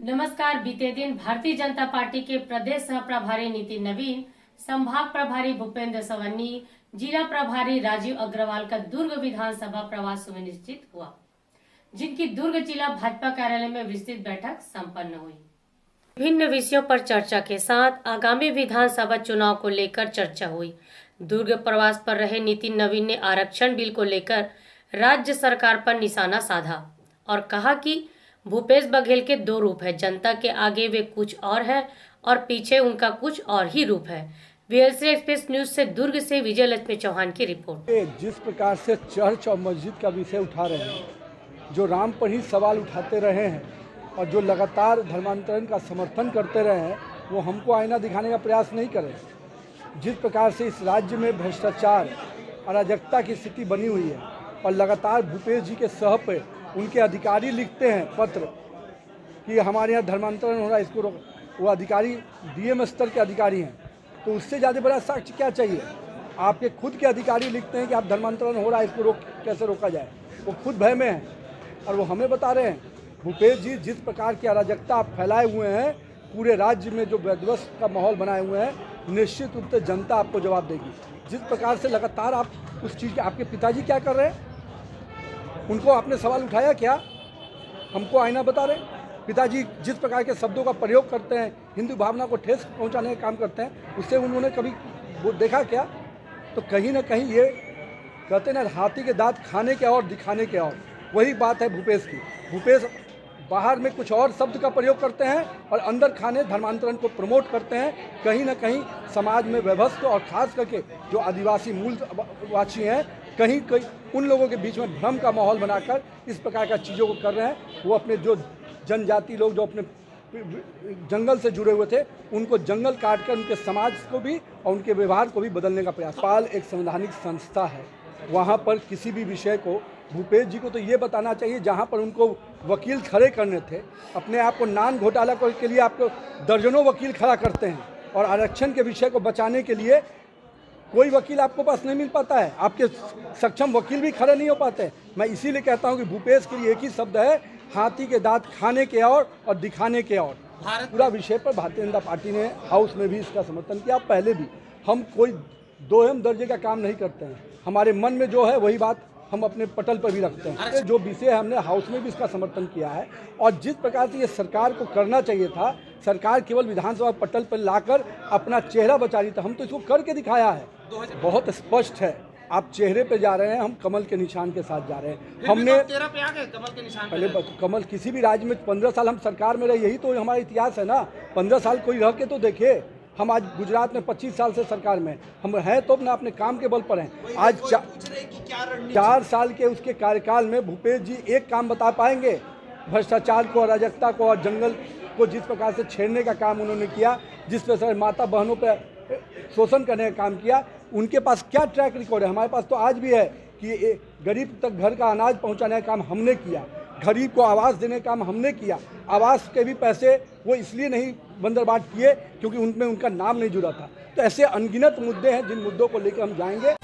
नमस्कार। बीते दिन भारतीय जनता पार्टी के प्रदेश सह प्रभारी नितिन नवीन, संभाग प्रभारी भूपेंद्र सवन्नी, जिला प्रभारी राजीव अग्रवाल का दुर्ग विधानसभा प्रवास सुनिश्चित हुआ, जिनकी दुर्ग जिला भाजपा कार्यालय में विस्तृत बैठक संपन्न हुई। विभिन्न विषयों पर चर्चा के साथ आगामी विधानसभा चुनाव को लेकर चर्चा हुई। दुर्ग प्रवास पर रहे नितिन नवीन ने आरक्षण बिल को लेकर राज्य सरकार पर निशाना साधा और कहा कि भूपेश बघेल के दो रूप है, जनता के आगे वे कुछ और है और पीछे उनका कुछ और ही रूप है। वीएलसी एक्सप्रेस न्यूज से दुर्ग से विजय लक्ष्मी चौहान की रिपोर्ट। जिस प्रकार से चर्च और मस्जिद का विषय उठा रहे हैं, जो राम पर ही सवाल उठाते रहे हैं और जो लगातार धर्मांतरण का समर्थन करते रहे हैं, वो हमको आईना दिखाने का प्रयास नहीं करें। जिस प्रकार से इस राज्य में भ्रष्टाचार, अराजकता की स्थिति बनी हुई है और लगातार भूपेश जी के सह पे उनके अधिकारी लिखते हैं पत्र कि हमारे यहाँ धर्मांतरण हो रहा है, इसको रोक। वो अधिकारी डीएम स्तर के अधिकारी हैं, तो उससे ज़्यादा बड़ा साक्ष्य क्या चाहिए? आपके खुद के अधिकारी लिखते हैं कि आप धर्मांतरण हो रहा है, इसको कैसे रोका जाए। वो खुद भय में हैं और वो हमें बता रहे हैं। भूपेश जी, जिस प्रकार की अराजकता आप फैलाए हुए हैं, पूरे राज्य में जो विध्वंस का माहौल बनाए हुए हैं, निश्चित रूप से जनता आपको जवाब देगी। जिस प्रकार से लगातार आप उस चीज़ के, आपके पिताजी क्या कर रहे हैं, उनको आपने सवाल उठाया क्या? हमको आईना बता रहे। पिताजी जिस प्रकार के शब्दों का प्रयोग करते हैं, हिंदू भावना को ठेस पहुंचाने का काम करते हैं, उससे उन्होंने कभी वो देखा क्या? तो कहीं ना कहीं ये कहते ना, हाथी के दांत खाने के और दिखाने के और, वही बात है भूपेश की। भूपेश बाहर में कुछ और शब्द का प्रयोग करते हैं और अंदर खाने धर्मांतरण को प्रमोट करते हैं। कहीं ना कहीं समाज में व्यवस्था और खास करके जो आदिवासी मूलवासी हैं, कहीं कहीं उन लोगों के बीच में भ्रम का माहौल बनाकर इस प्रकार का चीज़ों को कर रहे हैं। वो अपने जो जनजाति लोग जो अपने जंगल से जुड़े हुए थे, उनको जंगल काट कर उनके समाज को भी और उनके व्यवहार को भी बदलने का प्रयास। पाल एक संवैधानिक संस्था है, वहाँ पर किसी भी विषय को भूपेश जी को तो ये बताना चाहिए, जहाँ पर उनको वकील खड़े करने थे, अपने आप को नान घोटाला के लिए आपको दर्जनों वकील खड़ा करते हैं और आरक्षण के विषय को बचाने के लिए कोई वकील आपको पास नहीं मिल पाता है, आपके सक्षम वकील भी खड़े नहीं हो पाते। मैं इसीलिए कहता हूं कि भूपेश के लिए एक ही शब्द है, हाथी के दांत खाने के और दिखाने के और। पूरा विषय पर भारतीय जनता पार्टी ने हाउस में भी इसका समर्थन किया। पहले भी हम कोई दोहम दर्जे का काम नहीं करते हैं, हमारे मन में जो है वही बात हम अपने पटल पर भी रखते हैं। जो विषय हमने हाउस में भी इसका समर्थन किया है और जिस प्रकार से ये सरकार को करना चाहिए था, सरकार केवल विधानसभा पटल पर लाकर अपना चेहरा बचा रही था, हम तो इसको करके दिखाया है। बहुत स्पष्ट है, आप चेहरे पे जा रहे हैं, हम कमल के निशान के साथ जा रहे हैं। हमने 13 पे आ गए कमल के निशान। पहले कमल किसी भी राज्य में 15 साल हम सरकार में रहे, यही तो हमारा इतिहास है ना। 15 साल कोई रह के तो देखे। हम आज गुजरात में 25 साल से सरकार में हम हैं, तो अपना अपने काम के बल पर हैं। आज 4 साल के उसके कार्यकाल में भूपेश जी एक काम बता पाएंगे? भ्रष्टाचार को, अराजकता को और जंगल को जिस प्रकार से छेड़ने का काम उन्होंने किया, जिस प्रकार से माता बहनों पर शोषण करने का काम किया, उनके पास क्या ट्रैक रिकॉर्ड है? हमारे पास तो आज भी है कि गरीब तक घर का अनाज पहुंचाने का काम हमने किया, गरीब को आवास देने का काम हमने किया। आवास के भी पैसे वो इसलिए नहीं बंदरबाट किए क्योंकि उनमें उनका नाम नहीं जुड़ा था। तो ऐसे अनगिनत मुद्दे हैं जिन मुद्दों को लेकर हम जाएंगे।